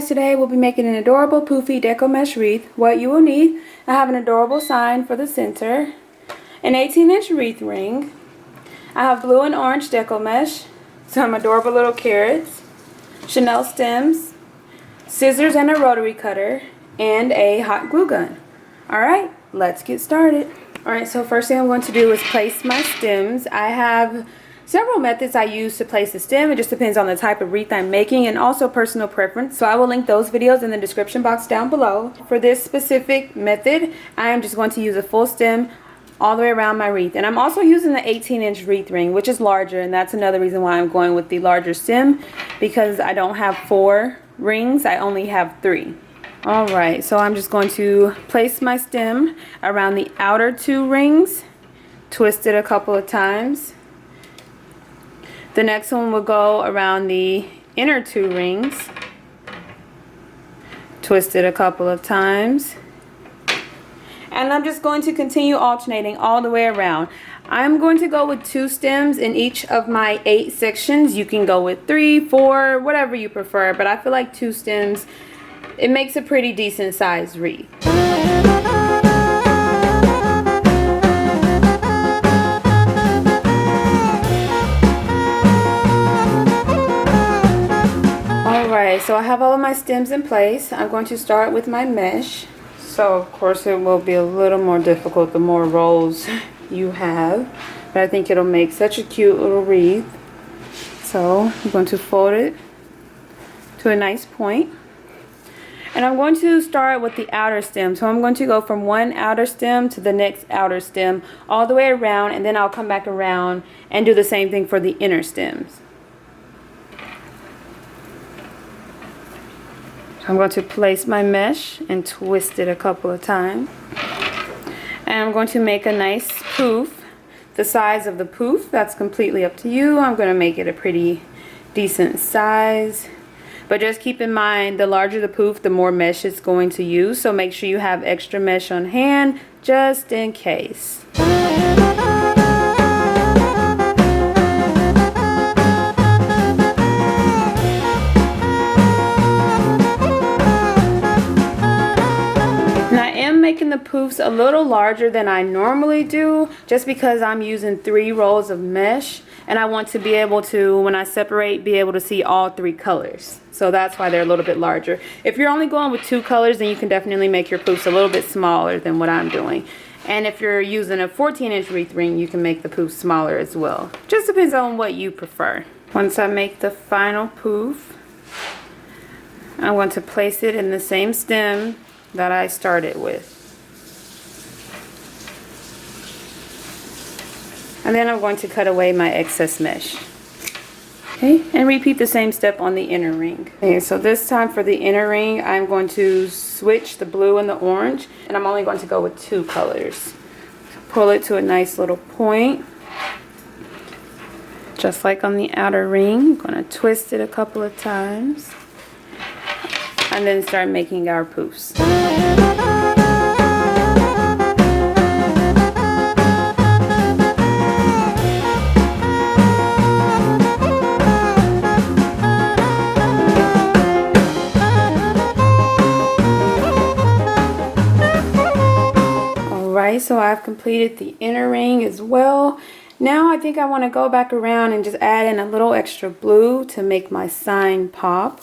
guys, today we'll be making an adorable Poofy Deco Mesh Wreath. What you will need, I have an adorable sign for the center, an 18-inch wreath ring, I have blue and orange deco mesh, some adorable little carrots, Chanel stems, scissors and a rotary cutter, and a hot glue gun. Alright, let's get started. Alright, so first thing I'm going to do is place my stems. I have several methods I use to place a stem. It just depends on the type of wreath I'm making and also personal preference. So I will link those videos in the description box down below. For this specific method, I am just going to use a full stem all the way around my wreath. And I'm also using the 18-inch wreath ring, which is larger, and that's another reason why I'm going with the larger stem, because I don't have 4 rings, I only have 3. Alright, so I'm just going to place my stem around the outer 2 rings, twist it a couple of times. The next one will go around the inner 2 rings, twist it a couple of times, and I'm just going to continue alternating all the way around. I'm going to go with 2 stems in each of my 8 sections. You can go with 3, 4, whatever you prefer, but I feel like 2 stems, it makes a pretty decent sized wreath. Alright, so I have all of my stems in place. I'm going to start with my mesh. So of course it will be a little more difficult the more rolls you have, but I think it'll make such a cute little wreath. So I'm going to fold it to a nice point. And I'm going to start with the outer stem. So I'm going to go from one outer stem to the next outer stem all the way around, and then I'll come back around and do the same thing for the inner stems. I'm going to place my mesh and twist it a couple of times. And I'm going to make a nice poof. The size of the poof, that's completely up to you. I'm going to make it a pretty decent size. But just keep in mind, the larger the poof, the more mesh it's going to use. So make sure you have extra mesh on hand just in case. Making the poofs a little larger than I normally do, just because I'm using 3 rolls of mesh, and I want to be able to, when I separate, be able to see all 3 colors. So that's why they're a little bit larger. If you're only going with 2 colors, then you can definitely make your poofs a little bit smaller than what I'm doing. And if you're using a 14-inch wreath ring, you can make the poofs smaller as well. Just depends on what you prefer. Once I make the final poof, I'm going to place it in the same stem that I started with. And then I'm going to cut away my excess mesh. Okay, and repeat the same step on the inner ring. Okay, so this time for the inner ring, I'm going to switch the blue and the orange, and I'm only going to go with 2 colors. Pull it to a nice little point, just like on the outer ring. I'm going to twist it a couple of times, and then start making our poofs. So I've completed the inner ring as well. Now I think I want to go back around and just add in a little extra blue to make my sign pop.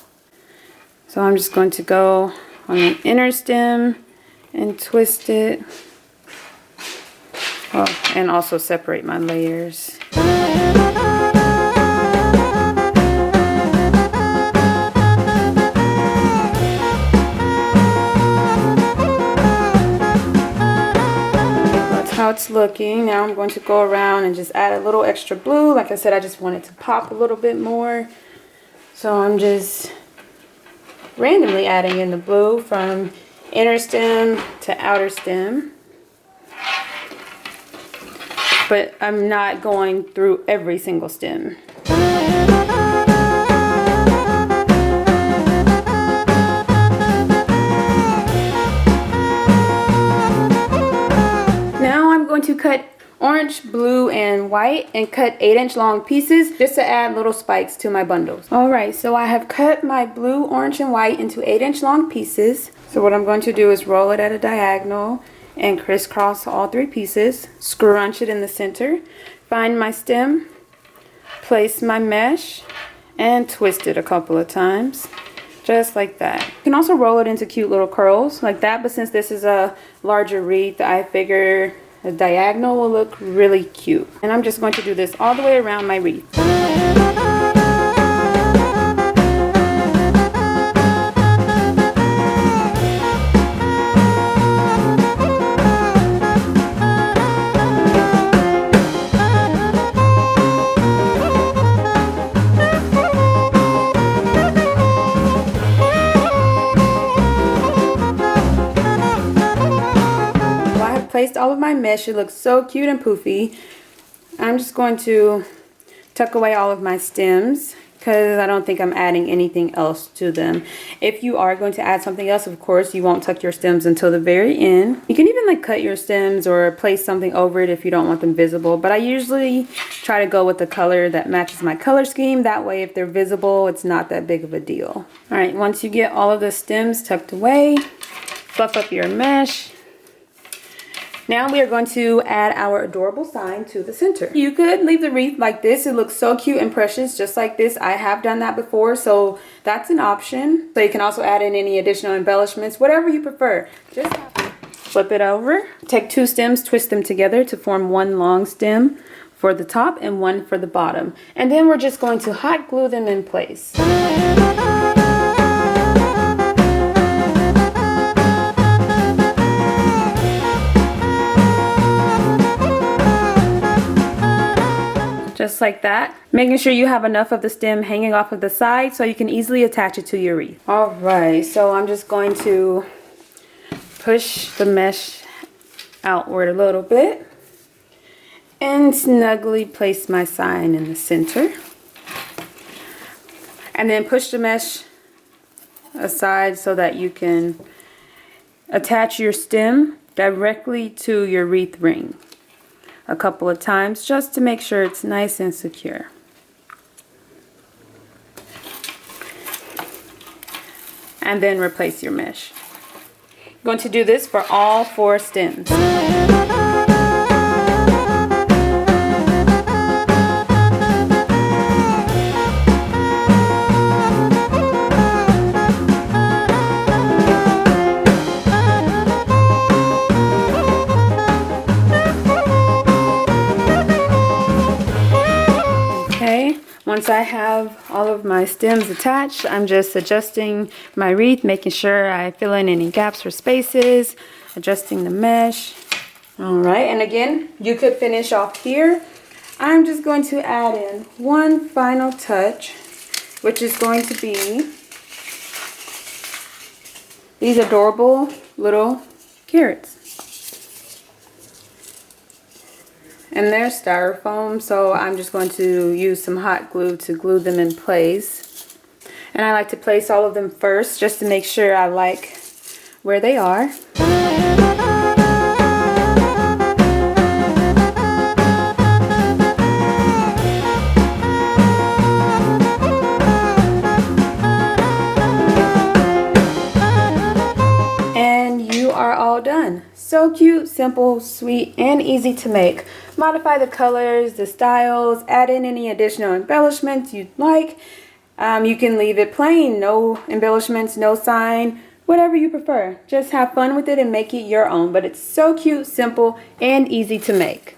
So I'm just going to go on the inner stem and twist it. Oh, and also separate my layers. How it's looking. Now I'm going to go around and just add a little extra blue. Like I said, I just want it to pop a little bit more. So I'm just randomly adding in the blue from inner stem to outer stem. But I'm not going through every single stem. Now I'm going to cut orange, blue, and white and cut 8-inch long pieces just to add little spikes to my bundles. Alright, so I have cut my blue, orange, and white into 8-inch long pieces. So what I'm going to do is roll it at a diagonal and crisscross all 3 pieces. Scrunch it in the center. Find my stem, place my mesh, and twist it a couple of times. Just like that. You can also roll it into cute little curls like that, but since this is a larger wreath, I figure a diagonal will look really cute. And I'm just going to do this all the way around my wreath. Placed all of my mesh. It looks so cute and poofy. I'm just going to tuck away all of my stems because I don't think I'm adding anything else to them. If you are going to add something else, of course, you won't tuck your stems until the very end. You can even like cut your stems or place something over it if you don't want them visible, but I usually try to go with the color that matches my color scheme. That way, if they're visible, it's not that big of a deal. All right, once you get all of the stems tucked away, fluff up your mesh. Now we are going to add our adorable sign to the center. You could leave the wreath like this. It looks so cute and precious just like this. I have done that before, so that's an option. So you can also add in any additional embellishments, whatever you prefer. Just flip it over. Take 2 stems, twist them together to form one long stem for the top and one for the bottom. And then we're just going to hot glue them in place. Just like that. Making sure you have enough of the stem hanging off of the side so you can easily attach it to your wreath. Alright, so I'm just going to push the mesh outward a little bit and snugly place my sign in the center. And then push the mesh aside so that you can attach your stem directly to your wreath ring a couple of times just to make sure it's nice and secure. And then replace your mesh. I'm going to do this for all 4 stems. Once I have all of my stems attached, I'm just adjusting my wreath, making sure I fill in any gaps or spaces, adjusting the mesh. Alright, and again, you could finish off here. I'm just going to add in one final touch, which is going to be these adorable little carrots. And they're styrofoam, so I'm just going to use some hot glue to glue them in place. And I like to place all of them first just to make sure I like where they are. And you are all done. So cute, simple, sweet, and easy to make. Modify the colors, the styles, add in any additional embellishments you'd like. You can leave it plain, no embellishments, no sign, whatever you prefer. Just have fun with it and make it your own. But it's so cute, simple, and easy to make.